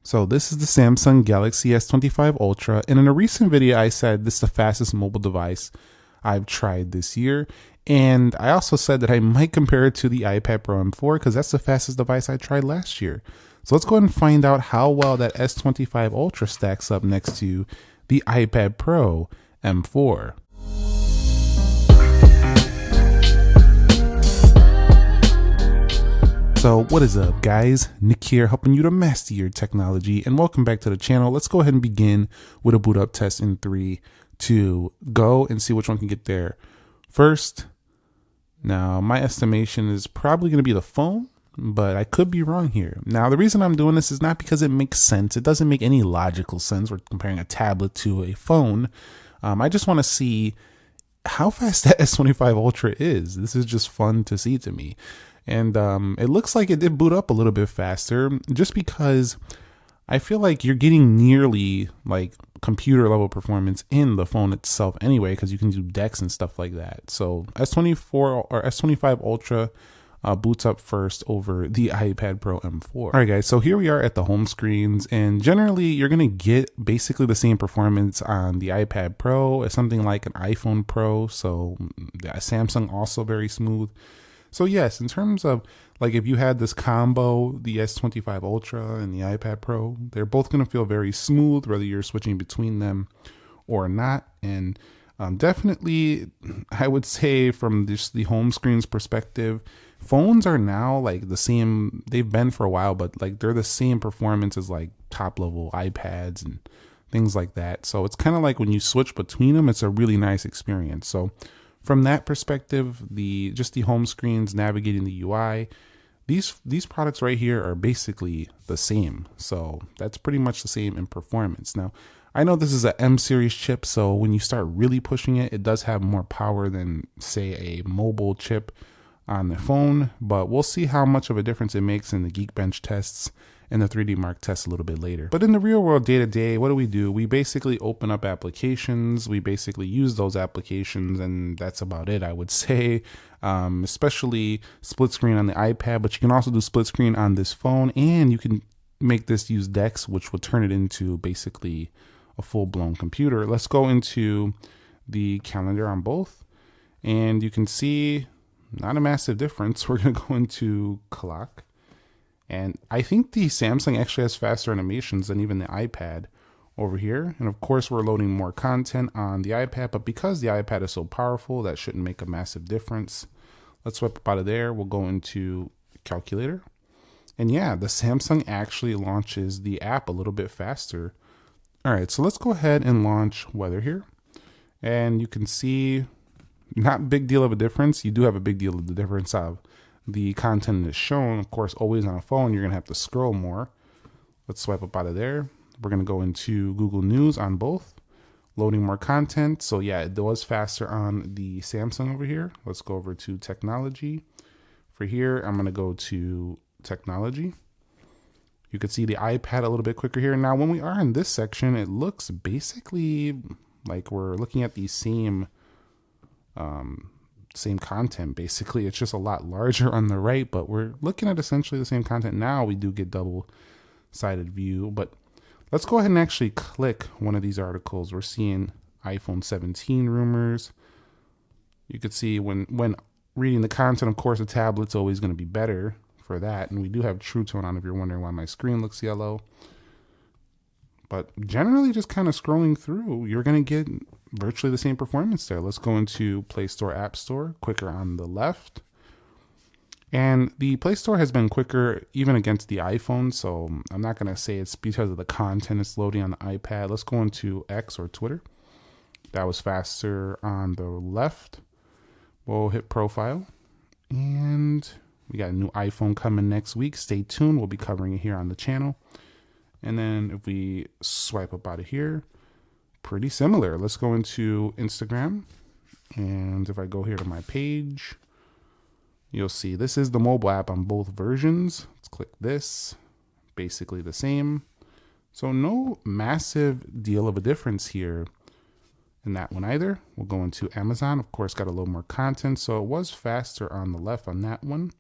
So this is the Samsung Galaxy S25 Ultra, and in a recent video I said this is the fastest mobile device I've tried this year, and I also said that I might compare it to the iPad Pro M4 because that's the fastest device I tried last year. So let's go ahead and find out how well that S25 Ultra stacks up next to the iPad Pro M4. So what is up, guys? Nick here, helping you to master your technology, and welcome back to the channel. Let's go ahead and begin with a boot up test in 3, 2, go, and see which one can get there first. Now, my estimation is probably going to be the phone, but I could be wrong here. Now, the reason I'm doing this is not because it makes sense. It doesn't make any logical sense. We're comparing a tablet to a phone. I just want to see how fast that S25 Ultra is. This is just fun to see to me. And it looks like it did boot up a little bit faster just because I feel like you're getting nearly like computer level performance in the phone itself anyway, because you can do DeX and stuff like that. So S24 or S25 Ultra boots up first over the iPad Pro M4. All right, guys, so here we are at the home screens, and generally you're going to get basically the same performance on the iPad Pro as something like an iPhone Pro. So Samsung also very smooth. So yes, in terms of like if you had this combo, the S25 Ultra and the iPad Pro, they're both going to feel very smooth, whether you're switching between them or not. And definitely, I would say from just the home screen's perspective, phones are now like the same. They've been for a while, but like they're the same performance as like top level iPads and things like that. So it's kind of like when you switch between them, it's a really nice experience. So from that perspective, just the home screens, navigating the UI, these products right here are basically the same. So that's pretty much the same in performance. Now, I know this is a M series chip, so when you start really pushing it, it does have more power than, say, a mobile chip on the phone, but we'll see how much of a difference it makes in the Geekbench tests and the 3D Mark test a little bit later. But in the real world, day to day, what do? We basically open up applications, we basically use those applications, and that's about it, I would say. Especially split screen on the iPad, but you can also do split screen on this phone, and you can make this use DeX, which would turn it into basically a full-blown computer. Let's go into the calendar on both, and you can see not a massive difference. We're going to go into clock. And I think the Samsung actually has faster animations than even the iPad over here. And of course, we're loading more content on the iPad, but because the iPad is so powerful, that shouldn't make a massive difference. Let's swipe up out of there. We'll go into calculator. And yeah, the Samsung actually launches the app a little bit faster. All right, so let's go ahead and launch weather here. And you can see not big deal of a difference. You do have a big deal of the difference of the content is shown. Of course, always on a phone, you're going to have to scroll more. Let's swipe up out of there. We're going to go into Google News on both, loading more content. So yeah, it was faster on the Samsung over here. Let's go over to technology. For here, I'm going to go to technology. You can see the iPad a little bit quicker here. Now, when we are in this section, it looks basically like we're looking at the same content. Basically, it's just a lot larger on the right, but we're looking at essentially the same content. Now we do get double-sided view, but let's go ahead and actually click one of these articles. We're seeing iPhone 17 rumors. You could see when reading the content, of course, a tablet's always going to be better for that, and we do have True Tone on if you're wondering why my screen looks yellow. But generally, just kind of scrolling through, you're going to get virtually the same performance there. Let's go into Play Store, App Store, quicker on the left. And the Play Store has been quicker even against the iPhone, so I'm not going to say it's because of the content it's loading on the iPad. Let's go into X or Twitter. That was faster on the left. We'll hit Profile. And we got a new iPhone coming next week. Stay tuned. We'll be covering it here on the channel. And then if we swipe up out of here, pretty similar. Let's go into Instagram. And if I go here to my page, you'll see this is the mobile app on both versions. Let's click this. Basically the same. So no massive deal of a difference here in that one either. We'll go into Amazon. Of course, got a little more content. So it was faster on the left on that one.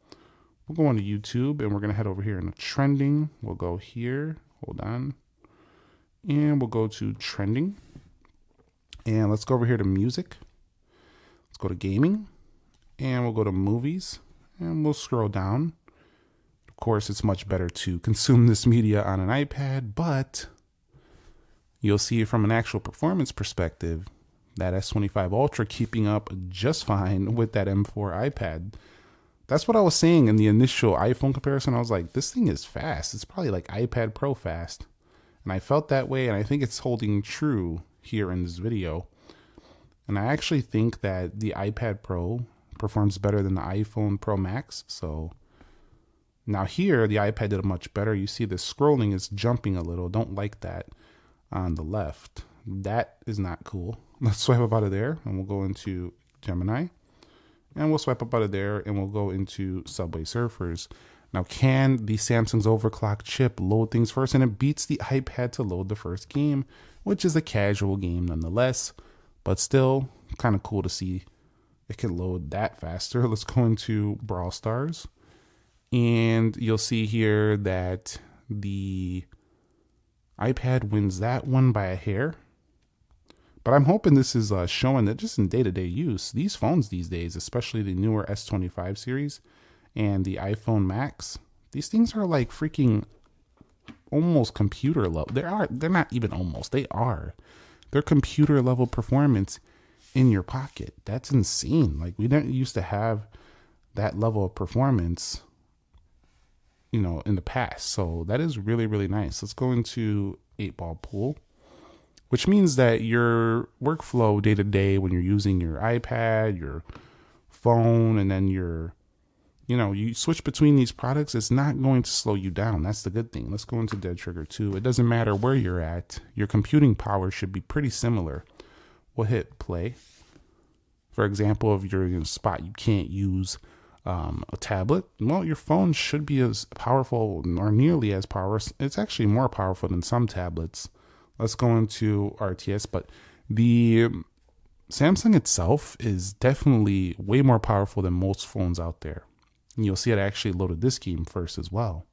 We'll go into YouTube, and we're going to head over here into trending. We'll go here. Hold on. And we'll go to trending. And let's go over here to music. Let's go to gaming. And we'll go to movies. And we'll scroll down. Of course, it's much better to consume this media on an iPad, but you'll see from an actual performance perspective, that S25 Ultra keeping up just fine with that M4 iPad. That's what I was saying in the initial iPhone comparison. I was like, this thing is fast. It's probably like iPad Pro fast. And I felt that way, and I think it's holding true here in this video. And I actually think that the iPad Pro performs better than the iPhone Pro Max. So now here, the iPad did much better. You see the scrolling is jumping a little. Don't like that on the left. That is not cool. Let's swipe up out of there, and we'll go into Gemini. And we'll swipe up out of there, and we'll go into Subway Surfers. Now, can the Samsung's overclocked chip load things first? And it beats the iPad to load the first game, which is a casual game nonetheless. But still, kind of cool to see it can load that faster. Let's go into Brawl Stars. And you'll see here that the iPad wins that one by a hair. But I'm hoping this is showing that just in day-to-day use, these phones these days, especially the newer S25 series and the iPhone Max, these things are like freaking almost computer level. They're not even almost, they are. They're computer level performance in your pocket. That's insane. Like, we didn't used to have that level of performance, you know, in the past. So that is really, really nice. Let's go into 8-ball pool, which means that your workflow day to day when you're using your iPad, your phone, and then you switch between these products, it's not going to slow you down. That's the good thing. Let's go into Dead Trigger 2. It doesn't matter where you're at. Your computing power should be pretty similar. We'll hit play. For example, if you're in a spot you can't use a tablet, well, your phone should be as powerful or nearly as powerful. It's actually more powerful than some tablets. Let's go into RTS, but the Samsung itself is definitely way more powerful than most phones out there. And you'll see it actually loaded this game first as well,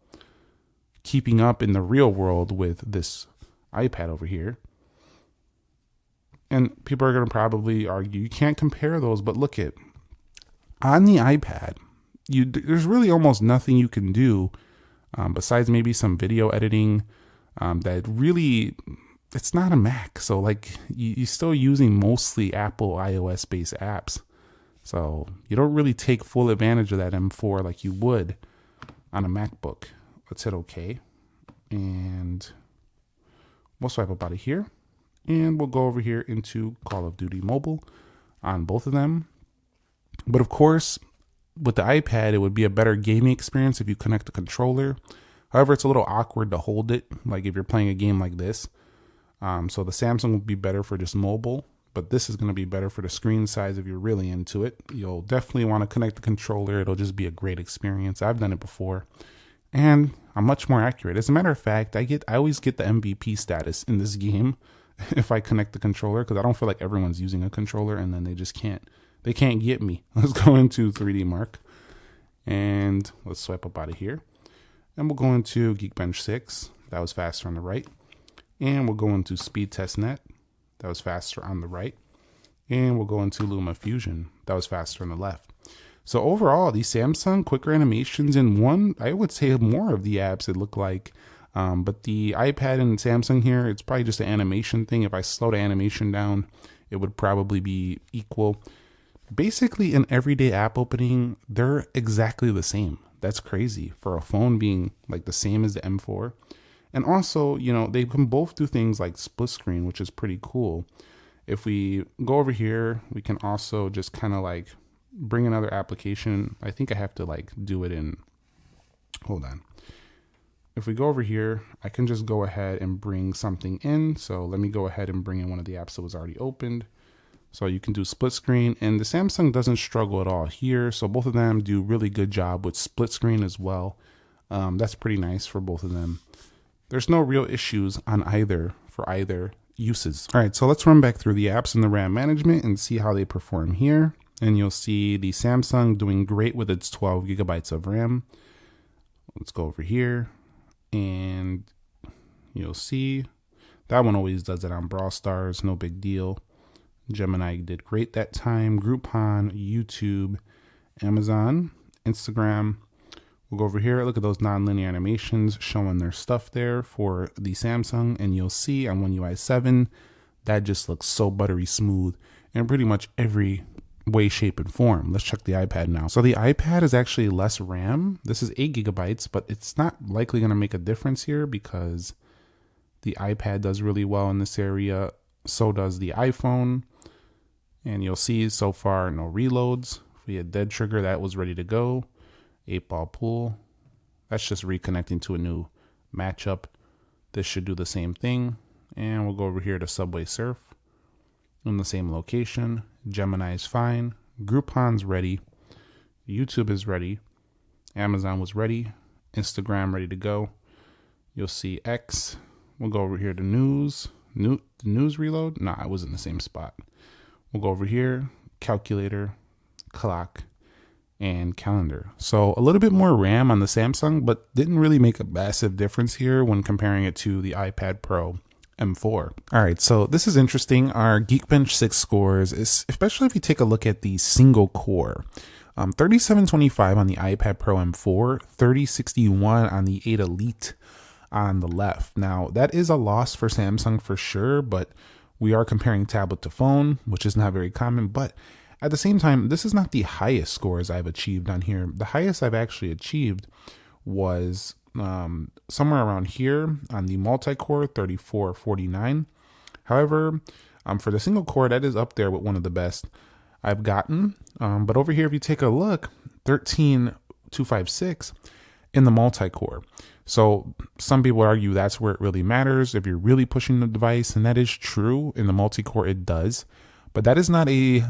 keeping up in the real world with this iPad over here. And people are going to probably argue you can't compare those, but look at on the iPad, there's really almost nothing you can do besides maybe some video editing that really, it's not a Mac. So like you're still using mostly Apple iOS based apps. So you don't really take full advantage of that M4 like you would on a MacBook. Let's hit OK. And we'll swipe up out of here. And we'll go over here into Call of Duty Mobile on both of them. But of course, with the iPad, it would be a better gaming experience if you connect the controller. However, it's a little awkward to hold it, like if you're playing a game like this. So the Samsung would be better for just mobile, but this is going to be better for the screen size if you're really into it. You'll definitely want to connect the controller. It'll just be a great experience. I've done it before, and I'm much more accurate. As a matter of fact, I always get the MVP status in this game if I connect the controller, because I don't feel like everyone's using a controller and then they can't get me. Let's go into 3D Mark, and let's swipe up out of here. And we'll go into Geekbench 6. That was faster on the right. And we'll go into Speed Test Net. That was faster on the right. And we'll go into Luma Fusion. That was faster on the left. So overall, these Samsung quicker animations in one, I would say more of the apps it look like. But the iPad and Samsung here, it's probably just an animation thing. If I slow the animation down, it would probably be equal. Basically, in everyday app opening, they're exactly the same. That's crazy for a phone being like the same as the M4. And also, you know, they can both do things like split screen, which is pretty cool. If we go over here, we can also just kind of like bring another application. I think I have to like do it in, hold on. If we go over here, I can just go ahead and bring something in. So let me go ahead and bring in one of the apps that was already opened. So you can do split screen, and the Samsung doesn't struggle at all here. So both of them do really good job with split screen as well. That's pretty nice for both of them. There's no real issues on either for either uses. All right, so let's run back through the apps in the RAM management and see how they perform here. And you'll see the Samsung doing great with its 12 gigabytes of RAM. Let's go over here, and You'll see that one always does it on Brawl Stars, no big deal. Gemini did great that time. Groupon, YouTube, Amazon, Instagram. We'll go over here. Look at those non-linear animations showing their stuff there for the Samsung. And you'll see on One UI 7, that just looks so buttery smooth in pretty much every way, shape, and form. Let's check the iPad now. So the iPad is actually less RAM. This is 8 gigabytes, but it's not likely going to make a difference here because the iPad does really well in this area. So does the iPhone. And you'll see so far no reloads. If we had dead trigger, that was ready to go. 8-ball pool. That's just reconnecting to a new matchup. This should do the same thing. And we'll go over here to Subway Surf in the same location. Gemini is fine. Groupon's ready. YouTube is ready. Amazon was ready. Instagram ready to go. You'll see X. We'll go over here to news. News reload. Nah, I was in the same spot. We'll go over here. Calculator, clock, and calendar. So a little bit more RAM on the Samsung, but didn't really make a massive difference here when comparing it to the iPad Pro M4. All right, so this is interesting. Our Geekbench 6 scores, especially if you take a look at the single core. 3725 on the iPad Pro M4, 3061 on the 8 Elite on the left. Now, that is a loss for Samsung for sure, but we are comparing tablet to phone, which is not very common, but at the same time, this is not the highest scores I've achieved on here. The highest I've actually achieved was somewhere around here on the multi-core, 3449. However, for the single core, that is up there with one of the best I've gotten. But over here, if you take a look, 13256 in the multi-core. So some people argue that's where it really matters if you're really pushing the device, and that is true. In the multi-core, it does. But that is not a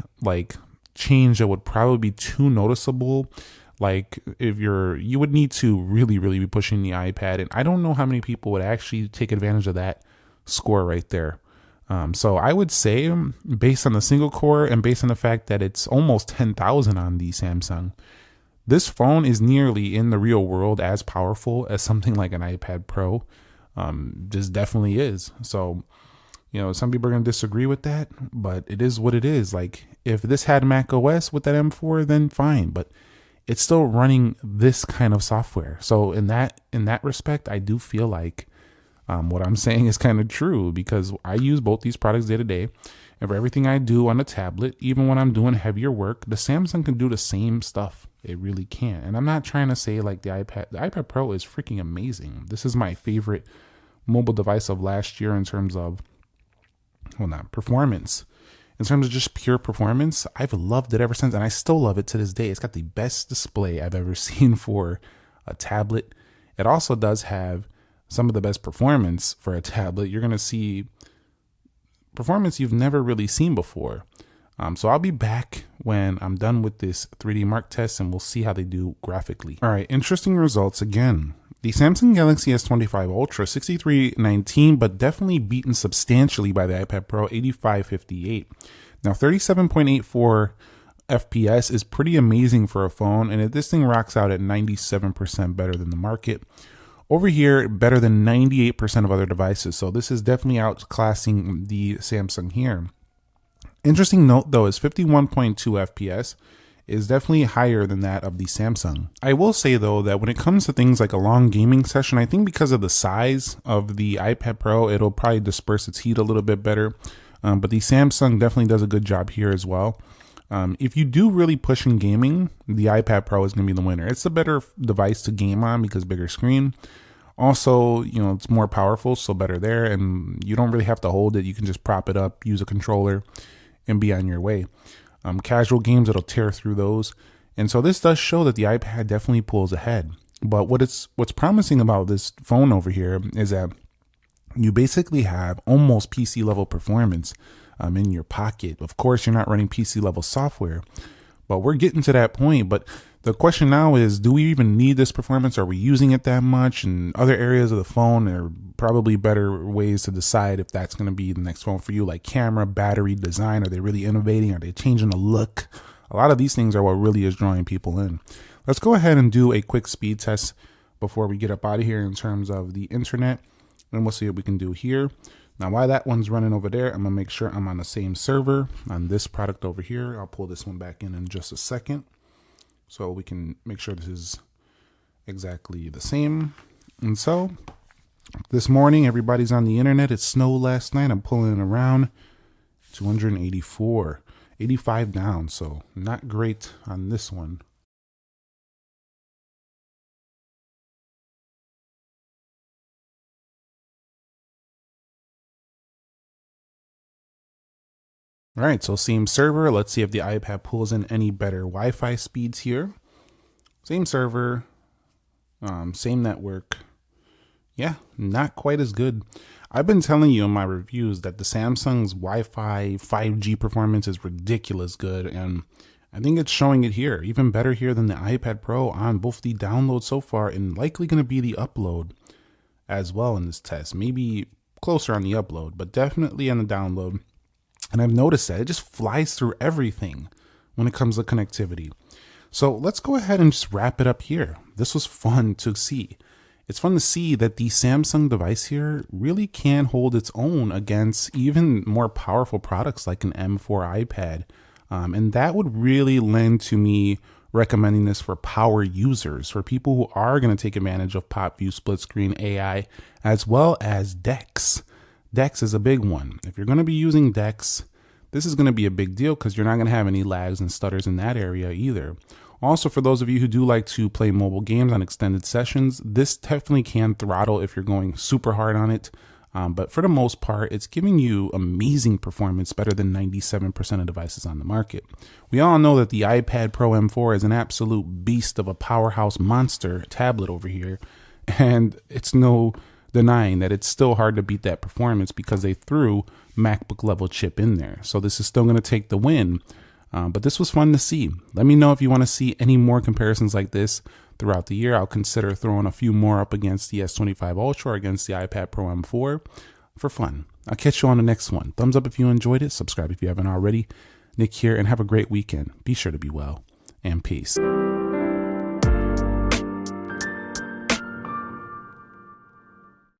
change that would probably be too noticeable. Like if you would need to really be pushing the iPad, and I don't know how many people would actually take advantage of that score right there. So I would say, based on the single core and based on the fact that it's almost 10,000 on the Samsung, this phone is nearly in the real world as powerful as something like an iPad Pro. Just definitely is. So, some people are going to disagree with that, but it is what it is. Like if this had Mac OS with that M4, then fine, but it's still running this kind of software. So in that respect, I do feel like what I'm saying is kind of true, because I use both these products day to day. And for everything I do on a tablet, even when I'm doing heavier work, the Samsung can do the same stuff. It really can. And I'm not trying to say like the iPad Pro is freaking amazing. This is my favorite mobile device of last year in terms of, well, not performance. In terms of just pure performance, I've loved it ever since, and I still love it to this day. It's got the best display I've ever seen for a tablet. It also does have some of the best performance for a tablet. You're going to see performance you've never really seen before. So I'll be back when I'm done with this 3D Mark test, and we'll see how they do graphically. All right, interesting results again. The Samsung Galaxy S25 Ultra, 6319, but definitely beaten substantially by the iPad Pro, 8558. Now, 37.84 FPS is pretty amazing for a phone, and this thing rocks out at 97% better than the market. Over here, better than 98% of other devices, so this is definitely outclassing the Samsung here. Interesting note, though, is 51.2 FPS is definitely higher than that of the Samsung. I will say, though, that when it comes to things like a long gaming session, I think because of the size of the iPad Pro, it'll probably disperse its heat a little bit better. But the Samsung definitely does a good job here as well. If you do really push in gaming, the iPad Pro is going to be the winner. It's a better device to game on because bigger screen. Also, it's more powerful, so better there. And you don't really have to hold it. You can just prop it up, use a controller, and be on your way. Casual games, it'll tear through those. And so this does show that the iPad definitely pulls ahead. But what's promising about this phone over here is that you basically have almost PC level performance in your pocket. Of course, you're not running PC level software, but we're getting to that point. But the question now is, do we even need this performance? Are we using it that much? And other areas of the phone are probably better ways to decide if that's going to be the next phone for you, like camera, battery, design. Are they really innovating? Are they changing the look? A lot of these things are what really is drawing people in. Let's go ahead and do a quick speed test before we get up out of here in terms of the internet. and we'll see what we can do here. Now, while that one's running over there, I'm gonna make sure I'm on the same server on this product over here. I'll pull this one back in just a second so we can make sure this is exactly the same. And so this morning, everybody's on the internet. It snowed last night. I'm pulling it around 284, 85 down. So not great on this one. All right, so same server. Let's see if the iPad pulls in any better Wi-Fi speeds here. Same server, same network. Yeah, not quite as good. I've been telling you in my reviews that the Samsung's Wi-Fi 5G performance is ridiculous good, and I think it's showing it here. Even better here than the iPad Pro on both the download so far and likely going to be the upload as well in this test. Maybe closer on the upload, but definitely on the download. And I've noticed that it just flies through everything when it comes to connectivity. So let's go ahead and just wrap it up here. This was fun to see. It's fun to see that the Samsung device here really can hold its own against even more powerful products like an M4 iPad. And that would really lend to me recommending this for power users, for people who are going to take advantage of Pop View, split screen, AI, as well as DeX. DeX is a big one. If you're going to be using DeX, this is going to be a big deal because you're not going to have any lags and stutters in that area either. Also, for those of you who do like to play mobile games on extended sessions, this definitely can throttle if you're going super hard on it. But for the most part, it's giving you amazing performance, better than 97% of devices on the market. We all know that the iPad Pro M4 is an absolute beast of a powerhouse monster tablet over here. And it's no denying that it's still hard to beat that performance because they threw MacBook level chip in there. So this is still going to take the win. But this was fun to see. Let me know if you want to see any more comparisons like this throughout the year. I'll consider throwing a few more up against the S25 Ultra or against the iPad Pro M4 for fun. I'll catch you on the next one. Thumbs up if you enjoyed it. Subscribe if you haven't already. Nick here, and have a great weekend. Be sure to be well, and peace.